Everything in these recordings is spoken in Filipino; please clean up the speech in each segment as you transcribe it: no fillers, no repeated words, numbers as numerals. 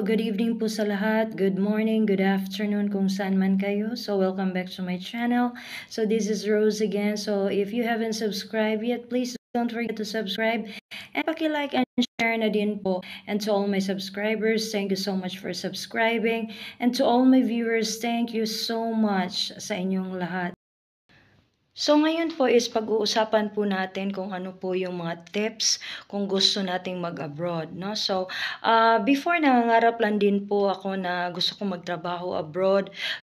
good evening po sa lahat. Good morning, good afternoon kung saan man kayo. So, welcome back to my channel. So, this is Rose again. So, if you haven't subscribed yet, please don't forget to subscribe and paki-like and share na din po. And to all my subscribers, thank you so much for subscribing. And to all my viewers, thank you so much sa inyong lahat. So ngayon po is pag-uusapan po natin kung ano po yung mga tips kung gusto nating mag-abroad, no? So, before nangangarap lang din po ako na gusto kong magtrabaho abroad,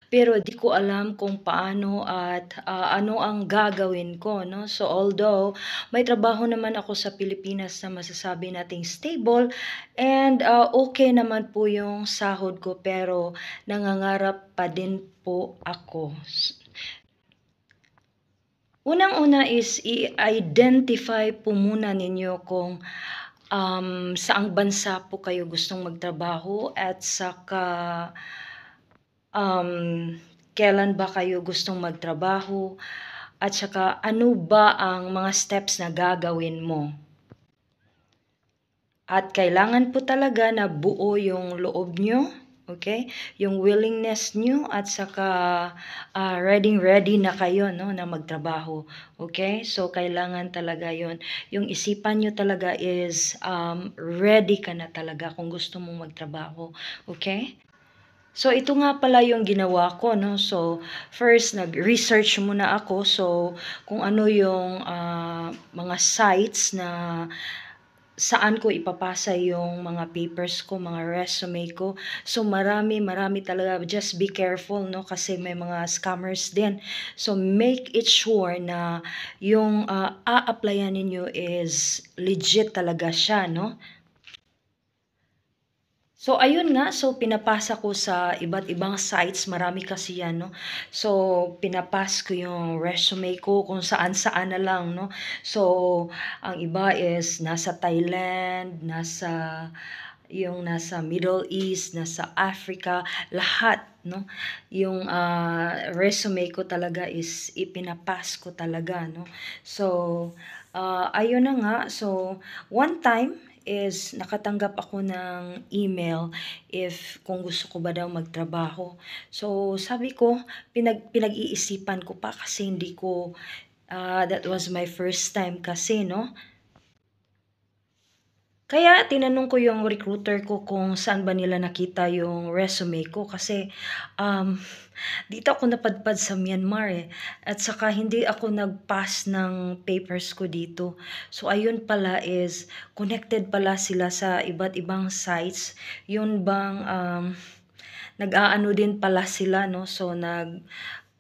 pero di ko alam kung paano at ano ang gagawin ko, no? So, although may trabaho naman ako sa Pilipinas na masasabi nating stable and okay naman po yung sahod ko, pero nangangarap pa din po ako. Unang-una is i-identify po muna ninyo kung saang bansa po kayo gustong magtrabaho at saka kailan ba kayo gustong magtrabaho at saka ano ba ang mga steps na gagawin mo. At kailangan po talaga na buo yung loob nyo, okay? Yung willingness nyo at saka ready na kayo, no, na magtrabaho, okay? So, kailangan talaga yon. Yung isipan nyo talaga is ready ka na talaga kung gusto mong magtrabaho, okay? So, ito nga pala yung ginawa ko, no? So, first, nag-research muna ako. So, kung ano yung mga sites na saan ko ipapasa yung mga papers ko, mga resume ko. So, marami talaga. Just be careful, no? Kasi may mga scammers din. So, make it sure na yung a-applyan ninyo is legit talaga siya, no? So, ayun nga. So, pinapasa ko sa iba't ibang sites. Marami kasi yan, no? So, pinapas ko yung resume ko kung saan-saan na lang, no? So, ang iba is nasa Thailand, nasa Middle East, nasa Africa, lahat, no? Yung resume ko talaga is ipinapas ko talaga, no? So, ayun na nga. So, one time is nakatanggap ako ng email if kung gusto ko ba daw magtrabaho. So, sabi ko, pinag-iisipan ko pa kasi hindi ko, that was my first time kasi, no? Kaya tinanong ko yung recruiter ko kung saan ba nila nakita yung resume ko kasi dito ako napadpad sa Myanmar eh. At saka hindi ako nag-pass ng papers ko dito. So ayun pala is connected pala sila sa iba't ibang sites. Yun bang nag-aano din pala sila, no? So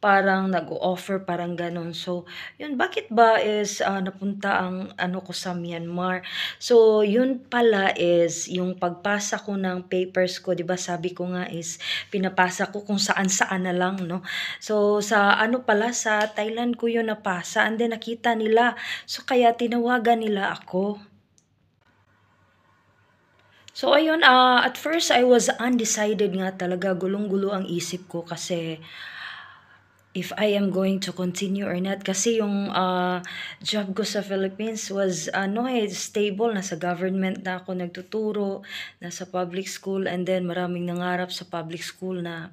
parang nag-o-offer, parang gano'n. So, yun, bakit ba is napunta ang ano ko sa Myanmar? So, yun pala is yung pagpasa ko ng papers ko, 'di ba? Sabi ko nga is pinapasa ko kung saan-saan na lang, no? So, sa ano pala sa Thailand ko yun napasa, and then nakita nila. So, kaya tinawagan nila ako. So, ayun, at first I was undecided nga talaga, gulong-gulo ang isip ko kasi if I am going to continue or not. Kasi yung job ko sa Philippines was stable. Nasa government na ako nagtuturo, nasa public school, and then maraming nangarap sa public school na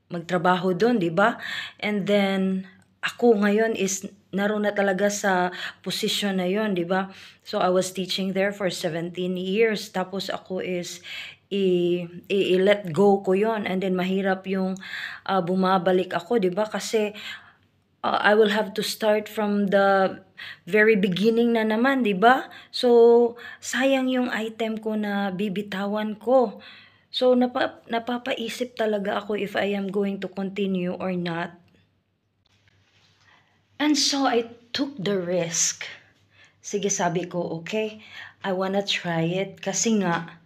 magtrabaho doon, di ba? And then, ako ngayon is naroon na talaga sa position na yon, di ba? So, I was teaching there for 17 years. Tapos ako is i-let go ko yon, and then mahirap yung bumabalik ako, 'di ba? Kasi I will have to start from the very beginning na naman, 'di ba? So sayang yung item ko na bibitawan ko. So napapaisip talaga ako if I am going to continue or not. And so I took the risk. Sige, sabi ko, okay, I wanna try it kasi nga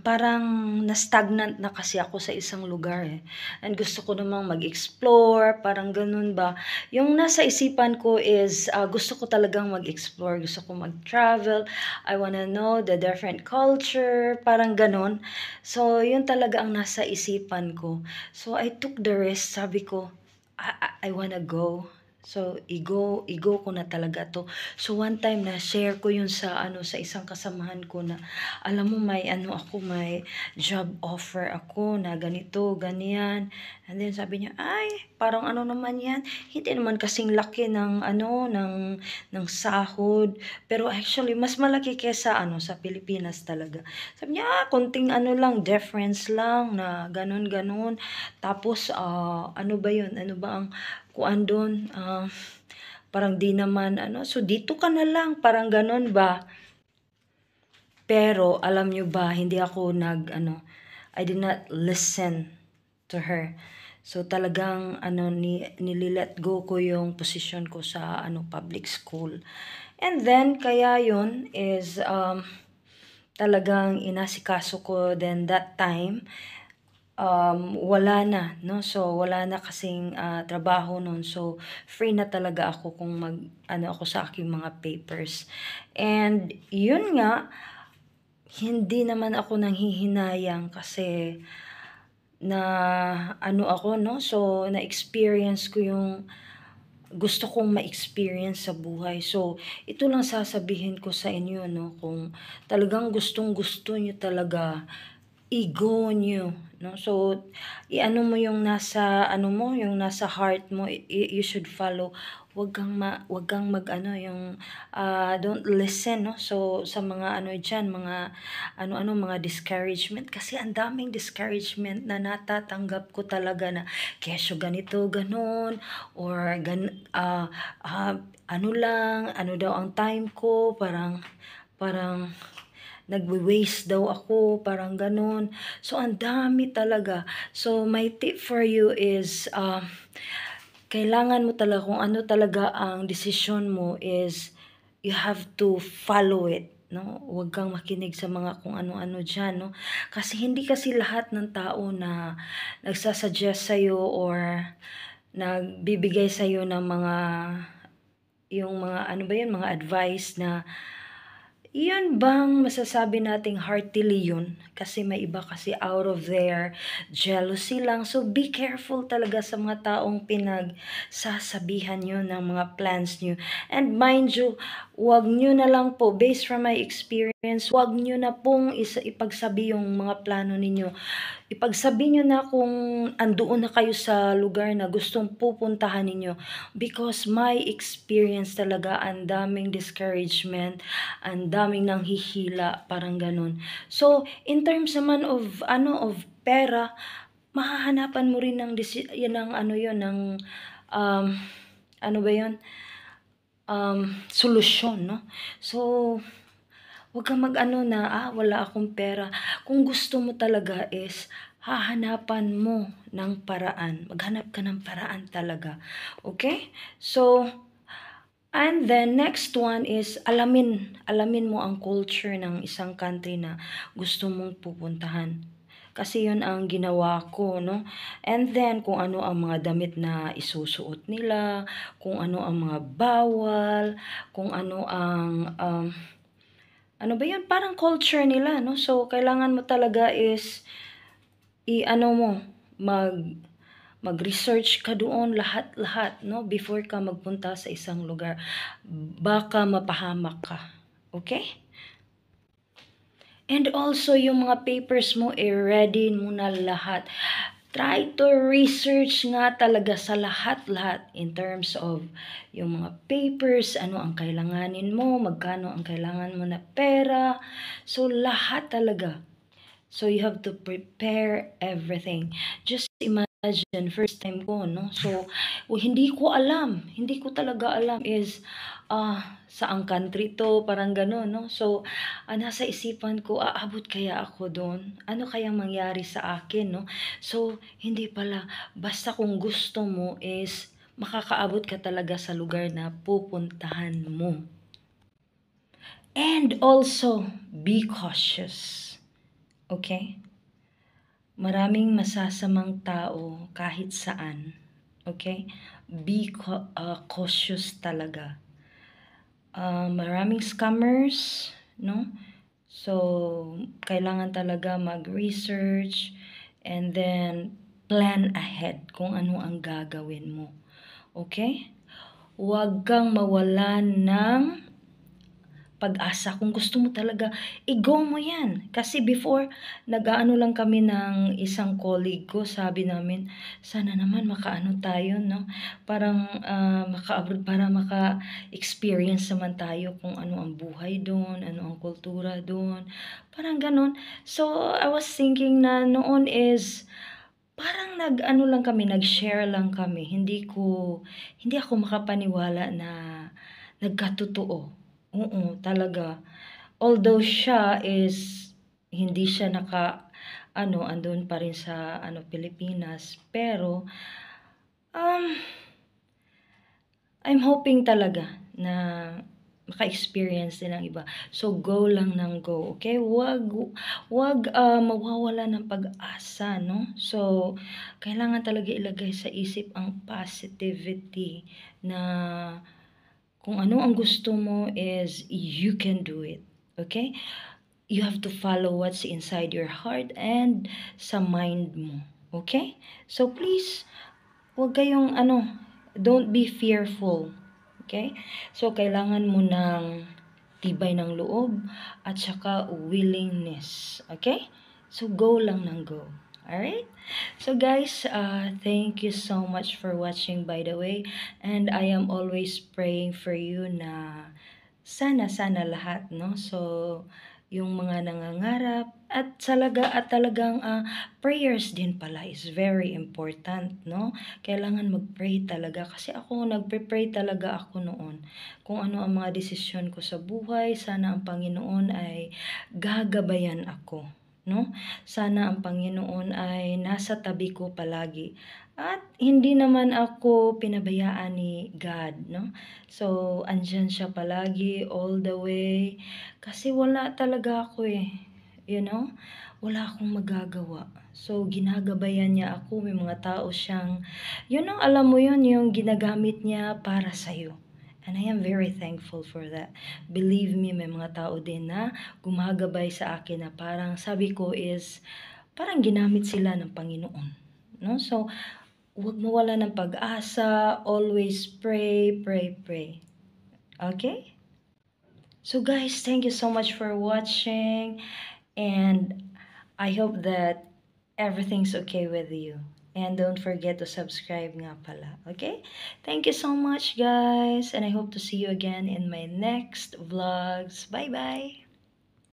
parang na-stagnant na kasi ako sa isang lugar eh. And gusto ko namang mag-explore, parang ganun ba. Yung nasa isipan ko is gusto ko talagang mag-explore, gusto ko mag-travel, I wanna know the different culture, parang ganun. So, yun talaga ang nasa isipan ko. So, I took the risk, sabi ko, I wanna go. So, ego ko na talaga 'to. So, one time na share ko 'yun sa sa isang kasamahan ko na, alam mo may may job offer ako na ganito, ganyan. And then sabi niya, "Ay, parang ano naman 'yan, hindi naman kasing laki ng ng sahod." Pero actually mas malaki kaysa sa Pilipinas talaga. Sabi niya, konting lang, difference lang na gano'n, gano'n." Tapos, ano ba 'yun, ano ba ang kuan dun, parang di naman so dito ka na lang, parang gano'n ba. Pero alam niyo ba, hindi ako I did not listen to her. So talagang nililet go ko yung position ko sa public school. And then kaya yun is talagang inasikaso ko then that time wala na, no? So, wala na kasing trabaho nun. So, free na talaga ako kung ako sa aking mga papers. And, yun nga, hindi naman ako nanghihinayang kasi na ako, no? So, na-experience ko yung gusto kong ma-experience sa buhay. So, ito lang sasabihin ko sa inyo, no? Kung talagang gustong-gusto nyo talaga i-go niyo, no? So, mo yung nasa yung nasa heart mo, you should follow. Wag kang yung don't listen, no? So, sa mga diyan, mga mga discouragement kasi ang daming discouragement na natatanggap ko talaga na kesyo ganito, ganon, or ano daw ang time ko, parang nagwe-waste daw ako, parang ganun. So, ang dami talaga. So, my tip for you is, kailangan mo talaga, kung ano talaga ang desisyon mo is, you have to follow it. No? Huwag kang makinig sa mga kung ano-ano dyan, no? Kasi hindi kasi lahat ng tao na nagsasuggest sa'yo or nagbibigay sa'yo ng yung mga mga advice na iyon bang masasabi nating heartily yun? Kasi may iba kasi out of their jealousy lang. So, be careful talaga sa mga taong pinagsasabihan nyo ng mga plans nyo. And mind you, wag nyo na lang po, based from my experience, wag nyo na pong ipagsabi yung mga plano ninyo. Ipagsabi nyo na kung andoon na kayo sa lugar na gustong pupuntahan ninyo. Because my experience talaga, ang daming discouragement, ang daming nanghihila, parang ganun. So, in terms naman of, of pera, mahahanapan mo rin ng, ng, ano ba yun? Solusyon, no? So, huwag kang na, wala akong pera. Kung gusto mo talaga is, hahanapan mo ng paraan. Maghanap ka ng paraan talaga. Okay? So, and then next one is, alamin mo ang culture ng isang country na gusto mong pupuntahan. Kasi yun ang ginawa ko, no? And then, kung ano ang mga damit na isusuot nila, kung ano ang mga bawal, kung ano ang ano ba yan? Parang culture nila, no? So, kailangan mo talaga is, mo, mag-research ka doon, lahat-lahat, no? Before ka magpunta sa isang lugar. Baka mapahamak ka. Okay? And also, yung mga papers mo, ready mo na lahat. Try to research nga talaga sa lahat-lahat in terms of yung mga papers, ano ang kailanganin mo, magkano ang kailangan mo na pera. So, lahat talaga. So, you have to prepare everything. Just imagine, first time ko, no? So, hindi ko talaga alam is, saang country to, parang gano'n, no? So, nasa isipan ko, aabot kaya ako doon? Ano kayang mangyari sa akin, no? So, hindi pala, basta kung gusto mo is, makakaabot ka talaga sa lugar na pupuntahan mo. And also, be cautious. Okay? Maraming masasamang tao kahit saan. Okay? Be cautious talaga. Maraming scammers, no? So, kailangan talaga mag-research and then plan ahead kung ano ang gagawin mo. Okay? huwag kang mawalan ng pag-asa. Kung gusto mo talaga, i-go mo yan. Kasi before, nag-aano lang kami ng isang colleague ko, sabi namin, sana naman makaano tayo, no? Parang maka-abroad para maka-experience naman tayo kung ano ang buhay doon, ano ang kultura doon. Parang ganun. So, I was thinking na noon is, parang nag-ano lang kami, nag-share lang kami. Hindi ako makapaniwala na nagkatotoo. Oo, talaga. Although siya is hindi siya andun pa rin sa Pilipinas, pero um I'm hoping talaga na maka-experience din ng iba. So go lang ng go, okay? Wag mawawala ng pag-asa, no? So kailangan talaga ilagay sa isip ang positivity na kung ano ang gusto mo is you can do it. Okay? You have to follow what's inside your heart and sa mind mo. Okay? So please, huwag kayong don't be fearful. Okay? So kailangan mo ng tibay ng loob at saka willingness. Okay? So go lang ng go. Alright? So guys, thank you so much for watching, by the way. And I am always praying for you na sana lahat, no? So, yung mga nangangarap at talagang prayers din pala is very important, no? Kailangan mag-pray talaga kasi ako nagpe-pray talaga ako noon. Kung ano ang mga desisyon ko sa buhay, sana ang Panginoon ay gagabayan ako, no? Sana ang Panginoon ay nasa tabi ko palagi. At hindi naman ako pinabayaan ni God, no? So, andyan siya palagi, all the way. Kasi wala talaga ako eh. You know? Wala akong magagawa. So, ginagabayan niya ako. May mga tao siyang, alam mo yun, yung ginagamit niya para sa'yo. And I am very thankful for that. Believe me, may mga tao din na gumagabay sa akin na parang sabi ko is, parang ginamit sila ng Panginoon. No? So, huwag mawala ng pag-asa. Always pray, pray, pray. Okay? So guys, thank you so much for watching. And I hope that everything's okay with you. And don't forget to subscribe nga pala. Okay? Thank you so much, guys. And I hope to see you again in my next vlogs. Bye-bye.